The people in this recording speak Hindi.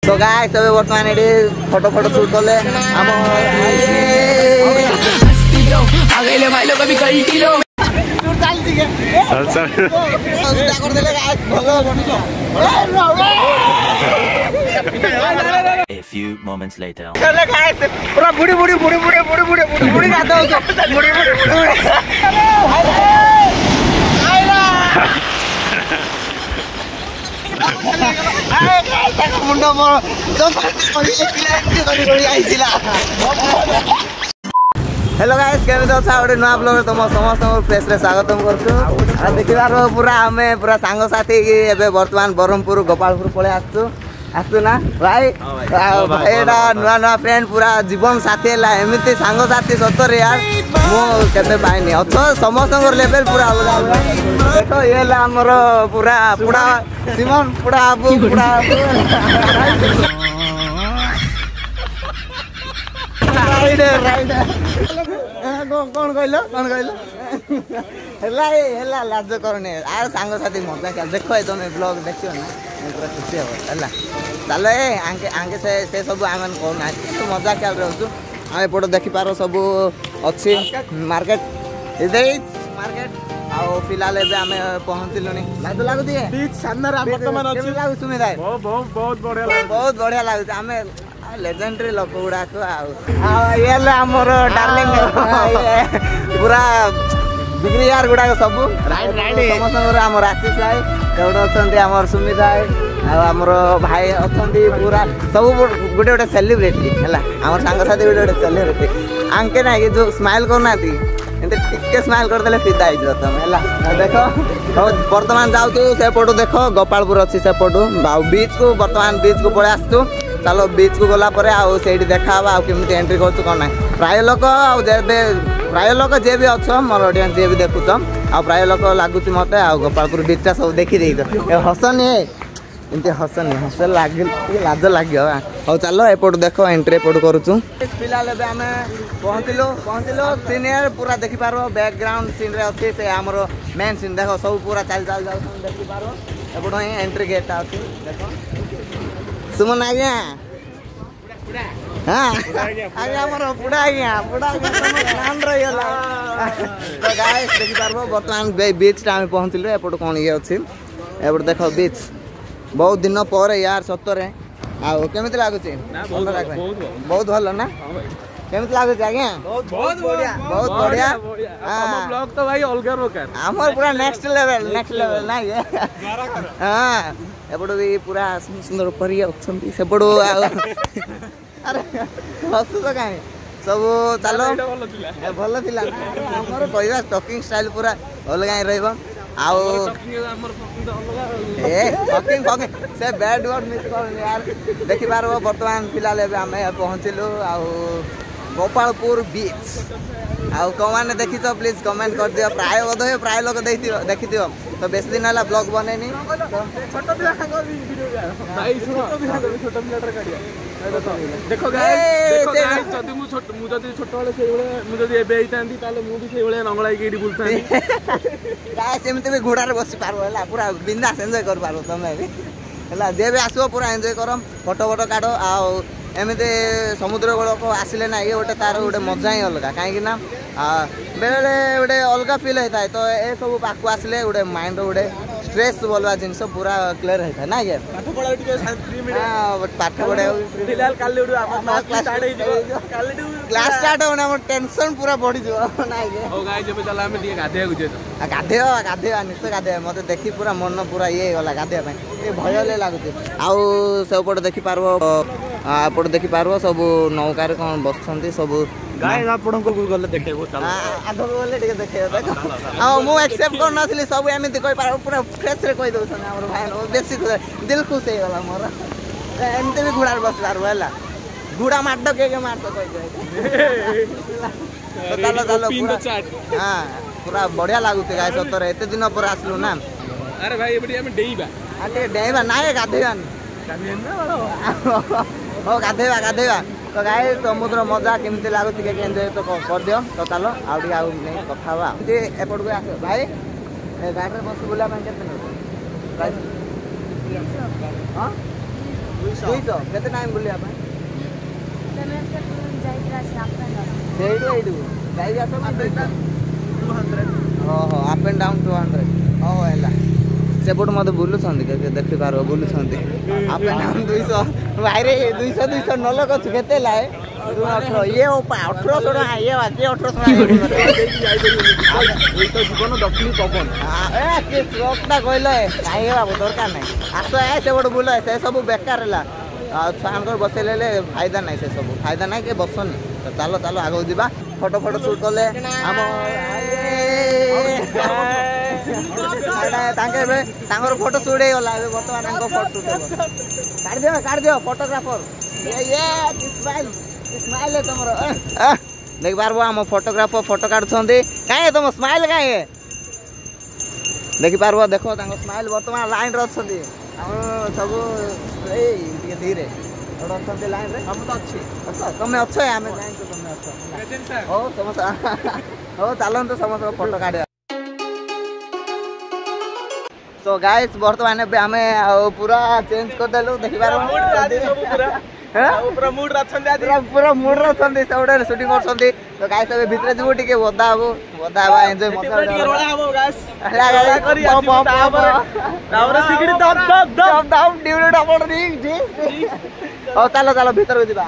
तो गाइस सब वर्तमान एडी फोटो फोटो शूट करले हम आगेले भाई लोग अभी कल्टी लो शूट डाल दिए अच्छा उल्टा कर देले गाइस भलो बनिलो A few moments later चले गाइस पूरा बुड़ी गाता हो बुड़ी आइला मुंडा मोर हेलो गाइस केमिति अच्छा गोटे नुआ ब्लॉग तुम समस्त फ्रेश रे स्वागतम करछु देखिबार पूरा हमें पूरा सांग साथी एबे वर्तमान बरहमपुर गोपालपुर पळे आसु ना भाई भाई एटा नुआ नुआ फ्रेंड पूरा जीवन साथी है एमती सांग साथी सतरे यार मो केते पाइनी अच्छा समस्त लेवल पूरा अलग देखो ये ला हमर पूरा पूरा सिमन पूरा आबू पूरा कौन कहलो हेला लाज करने आर सांग साथी मजा क्या देखो तुम ब्लॉग देखियो ना पूरा खुशी हो चलो आगे से सब आम कहना मजा क्या रहूँ आम एपट देखिपार सब अच्छी मार्केट मार्केट आउ फिलहाल एबे आमे पहुंचलुनी लागुती सुमिदा बहुत बढ़िया लागुती आमे लेजेंडरी लोक गुड़ा को ये आमर डार्लिंग पूरा बिग्री यार गुड़ा सब समस्त आम आशीष भाई एवटे अच्छा आम सुमित भाई आमर भाई अच्छा पूरा सब गोटे गोटे सेलिब्रिटी है आम सांगसाथी गोटे गोटे सेलिब्रिटी आंके ना कि जो स्माइल करना टिके स्माइल करदे फिदा हो तुम है देख बर्तमान जाऊ सेपटू देख गोपालपुर अच्छी सेपटू बीच को बर्तमान बीच को पड़े आसू चलो बीच को गला से देखा केमी एंट्री कर कौन ना प्राय लोक प्राय लोक जे भी अच्छ मोर ऑडियंस जे भी देखुच आ प्राय लोक लगुच मत गोपालपुर बीचटा सब देखी हसनी एमती हसनी हस लगे लाज लगे हाँ चलो एपट देख एंट्री एपट करुचु फिलहाल आम पहुँचलु सीनियर पूरा देखिपार बैकग्राउंड सीन रे अच्छी से आमर मेन सीन देख सब पूरा चल चल जाओ देखिपार एपट ही एंट्री गेटा अच्छी देख सुमन आज्ञा हाँ आज्ञा मोर पुड़ा आज्ञा नाम रहीगला तो गाइस देखि पारबो वर्तमान बीच टा हम पहुँचलु एपट कौन ये अच्छी एपट देख बीच बहुत दिन पर यार सतरे केमिति लागुची बहुत भल ना केमिति लागुची आज्ञा बहुत बढ़िया हम ब्लॉग तो भाई अलग प्रकार हमर पूरा नेक्स्ट लेवल ना ये हां एपटो भी पूरा सुंदर परी अच्छी सेपटू अरे हसु तो कहीं सब चलो भल थिला हमर कहवा टॉकिंग स्टाइल पूरा अलग ही रहबो से बैड वर्ड मिस कर यार देखि पारबो वर्तमान फिलहाल एबे आमे पहुँचलु गोपालपुर बीच आउ कौन देखी तो प्लीज कमेंट कर दियो प्राय बोध प्राय लोग देखी तो बेस दिन है ब्लॉग बनेनी देखो जदि मुझे छोट मुझे भी घोड़ार बस पार पूरा बिंदास एंजॉय कर पारो तमें भी है जे भी आसो पूरा एंजॉय कर फोटो फोटो काढ़ एमती समुद्र कूल को आसिले ना ये गोटे तार गोटे मजा ही अलग कहीं बेले गोटे अलग फिल होता है तो ये सब पाक आसिले गोटे माइंड गोटे स्ट्रेस बोलवा जिनस पूरा क्लियर होता है ना ये पाठ पढ़ा क्लास स्टार्ट होना टेंशन पूरा बढ़ी गाधेवा निश्चय गाधेवा मत देखी पूरा मन पूरा ये गला गाधेवा भय लगुच आउ सेपटे देखी पार्ब आपड़ देखी पार्ब सब नौकार कौन बसंती सब गले देखो आग गले देखे मुझे एक्सेप्ट कर नी सब एमती कह पूरा फ्रेश रे कही दौन भाई बेसी दिल खुश हो गला मोर एमती भी घोड़ार बस पार्ब है घोड़ा मार के मार तो चलो चलो हाँ पूरा बढ़िया लगुच गाय सतरे एत दिन पर आसलु ना अरे भाई डेइबा ना गाधेवा गाधेवा तो गाय समुद्र मजा केमती लगुच एंजॉय तो कर दियो तो चलो आउ कथा एपट को आस भाई गाड़ी में बस बुला 200 କେତେ ଟାଇମ୍ ବୁଲିବା ପାଇଁ ସେଇଠୁ ଏଇଠୁ ଯାଇକି ଆସ ନା 200 ଓହୋ ଅପ୍ ଆଣ୍ଡ ଡାଉନ୍ 200 ଓହୋ ହେଲା ସେପଟୁ ମୋତେ ବୁଲୁଛନ୍ତି ଦେଖିପାରିବ ବୁଲୁଛନ୍ତି ଅପ୍ ଆଣ୍ଡ ଡାଉନ୍ 200 ଭାଇରେ 200 ନ ଲଗାଉଛୁ କେତେ ହେଲା ଇଏ 1800 ଟଙ୍କା ଇଏ ବାକି 1800 ଜୀବନ ଦକ୍ଷିଣୀ ପବନ କିଏ ସ୍ଲୋକଟା କହିଲେ କାହିଁ ବାବୁ ଦରକାର ନାହିଁ ଆସ ସେପଟୁ ବୁଲ ସେ ସବୁ ବେକାର ହେଲା ଆଉ ଛୁଆଙ୍କର ବସେଇଲେ ଫାଇଦା ନାହିଁ ସେ ସବୁ ଫାଇଦା ନାହିଁ କି ବସନି ତ ଚାଲ ଚାଲ ଆଗକୁ ଯିବା ଫଟୋ ସୁଟ୍ କଲେ ଆମ ତାଙ୍କେ ଏବେ ତାଙ୍କର ଫଟୋ ସୁଟ୍ ହେଇଗଲା ଏବେ ବର୍ତ୍ତମାନ ତାଙ୍କ ଫଟୋ ସୁଟ୍ ହେବ କାଢିଦିଅ ଫଟୋଗ୍ରାଫର ସ୍ମାଇଲ୍ ତମର ଦେଖିପାରିବ ଆମ ଫଟୋଗ୍ରାଫର ଫଟୋ କାଢୁଛନ୍ତି କାହିଁ ତମ ସ୍ମାଇଲ୍ କାହିଁ ଦେଖିପାରିବ ଦେଖ ତାଙ୍କ ସ୍ମାଇଲ୍ ବର୍ତ୍ତମାନ ଲାଇନ୍ରେ ଅଛନ୍ତି ଆମର ସବୁ ଏଇ ଟିକେ ଧୀରେ ଅଛନ୍ତି ଲାଇନ୍ରେ ତମେ ତ ଅଛି ତମେ ଅଛ ଆମେ ଜାଣିଛୁ ତମେ ଅଛ ହଉ ସମସ୍ତେ ହଉ ଚାଲନ୍ତୁ ସମସ୍ତଙ୍କ ଫଟୋ କାଢିବା ସୋ ଗାଇସ୍ ବର୍ତ୍ତମାନ ଏବେ ଆମେ ଆଉ ପୁରା ଚେଞ୍ଜ କରିଦେଲୁ ଦେଖିପାରିବ ପୁରା ମୁଡ୍ ଅଛନ୍ତି ସବୁଠେ ସୁଟିଂ କରୁଛନ୍ତି ତ ଗାଇସ୍ ଏବେ ଭିତରେ ଯିବୁ ଟିକେ ଓଦା ହବୁ ଏନ୍ଜୟ ହଉ ଚାଲ ଭିତରକୁ ଯିବା